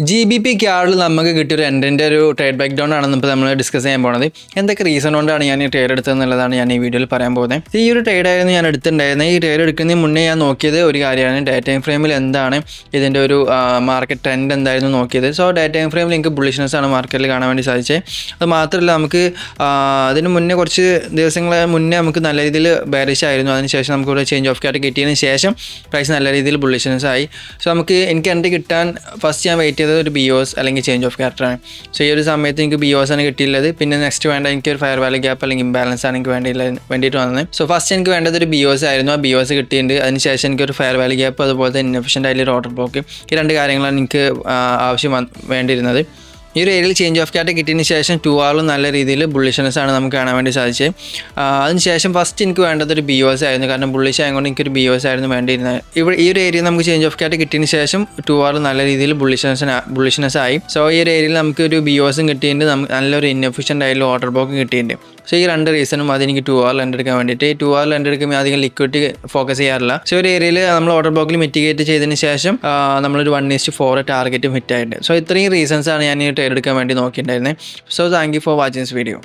GBP ക്യാഡിൽ നമുക്ക് കിട്ടിയൊരു എൻഡിൻ്റെ ഒരു ട്രേഡ് ബ്രേക്ക് ഡൗൺ ആണ് ഇപ്പോൾ നമ്മൾ ഡിസ്കസ് ചെയ്യാൻ പോകുന്നത്. എന്തൊക്കെ റീസൺ കൊണ്ടാണ് ഞാൻ ഈ ട്രേഡ് എടുത്തതെന്നുള്ളതാണ് ഞാൻ ഈ വീഡിയോയിൽ പറയാൻ പോകുന്നത്. ഈ ഒരു ട്രേഡ് ആയിരുന്നു ഞാൻ എടുത്തിട്ടുണ്ടായിരുന്നത്. ഈ ട്രേഡ് എടുക്കുന്നതിന് മുന്നേ ഞാൻ നോക്കിയത് ഒരു കാര്യമാണ്, ഡേ ടൈം ഫ്രെയിമിൽ എന്താണ് ഇതിൻ്റെ ഒരു മാർക്കറ്റ് ട്രെൻഡ് എന്തായിരുന്നു നോക്കിയത്. സോ ഡേ ടൈം ഫ്രെയിമിൽ എനിക്ക് ബുള്ളിഷ്നെസ് ആണ് മാർക്കറ്റിൽ കാണാൻ വേണ്ടി സാധിച്ചത്. അത് മാത്രമല്ല നമുക്ക് അതിന് മുന്നേ കുറച്ച് ദിവസങ്ങൾ മുന്നേ നമുക്ക് നല്ല രീതിയിൽ ബെയറിഷ് ആയിരുന്നു. അതിനുശേഷം നമുക്ക് ഇവിടെ ചേഞ്ച് ഓഫ് ക്യാറ്റ് കിട്ടിയതിന് ശേഷം പ്രൈസ് നല്ല രീതിയിൽ ബുള്ളിഷ്നെസ് ആയി. സോ നമുക്ക് എനിക്ക് എൻട്രി കിട്ടാൻ ഫസ്റ്റ് ഞാൻ വെയിറ്റ് ഒരു BOS അല്ലെങ്കിൽ ചേഞ്ച് ഓഫ് ക്യാരക്ടറാണ്. സോ ഈ ഒരു സമയത്ത് എനിക്ക് BOS ആണ് കിട്ടിയുള്ളത്. പിന്നെ നെക്സ്റ്റ് വേണ്ട എനിക്ക് ഒരു ഫെയർ വാല്യൂ ഗ്യാപ്പ് അല്ലെങ്കിൽ ഇംബാലൻസ് ആണ് എനിക്ക് വേണ്ടിയിട്ട് വന്നത്. സോ ഫസ്റ്റ് എനിക്ക് വേണ്ടത് ഒരു BOS ആയിരുന്നു. ആ BOS കിട്ടിയിട്ടുണ്ട്. അതിനുശേഷം എനിക്കൊരു ഫെയർ വാല്യൂ ഗ്യാപ്പ്, അതുപോലെ തന്നെ ഇൻഎഫിഷ്യൻ്റ് ആയിട്ടുള്ള ഓർഡർ ബ്ലോക്ക്, ഈ രണ്ട് കാര്യങ്ങളാണ് എനിക്ക് ആവശ്യം വേണ്ടിയിരുന്നത്. ഈ ഒരു ഏരിയയിൽ ചേഞ്ച് ഓഫ് ക്യാറ്റ് കിട്ടിയതിന് ശേഷം 2 hour നല്ല രീതിയിൽ ബുള്ളിഷ്നെസ് ആണ് നമുക്ക് കാണാൻ വേണ്ടി സാധിച്ചത്. അതിനുശേഷം ഫസ്റ്റ് എനിക്ക് വേണ്ടത് ഒരു BOS ആയിരുന്നു. കാരണം ബുള്ളിഷ് ആയതുകൊണ്ട് എനിക്കൊരു BOS ആയിരുന്നു വേണ്ടിയിരുന്നത്. ഇവിടെ ഈ ഒരു ഏരിയയിൽ നമുക്ക് ചേഞ്ച് ഓഫ് ക്യാറ്റ് കിട്ടിയതിന് ശേഷം 2 hour നല്ല രീതിയിൽ ബുള്ളിഷ്നെസ് ആയി. സോ ഈ ഒരു ഏരിയയിൽ നമുക്ക് ഒരു BOSും കിട്ടിയിട്ടുണ്ട്, നമുക്ക് നല്ലൊരു ഇൻഎഫിഷ്യൻ്റ് ആയിട്ടുള്ള ഓർഡർ ബ്ലോക്കും കിട്ടിയിട്ടുണ്ട്. സോ ഈ രണ്ട് റീസണും അതെനിക്ക് 2 hour ലെൻഡ് എടുക്കാൻ വേണ്ടിയിട്ട്. 2 hour ലെൻഡ് എടുക്കുമ്പോൾ അധികം ലിക്വിഡിറ്റി ഫോക്കസ് ചെയ്യാറില്ല. സോ ഒരു ഏരിയയിൽ നമ്മൾ ഓർഡർ ബ്ലോക്കിൽ മിറ്റിഗേറ്റ് ചെയ്തതിന് ശേഷം നമ്മളൊരു 1:4 ടാർഗറ്റും ഹിറ്റ് ആയിട്ടുണ്ട്. സോ ഇത്രയും റീസൺസാണ് ഞാൻ ഈ ട്രേഡ് എടുക്കാൻ വേണ്ടി നോക്കിയിട്ടുണ്ടായിരുന്നത്. So thank you for watching this video.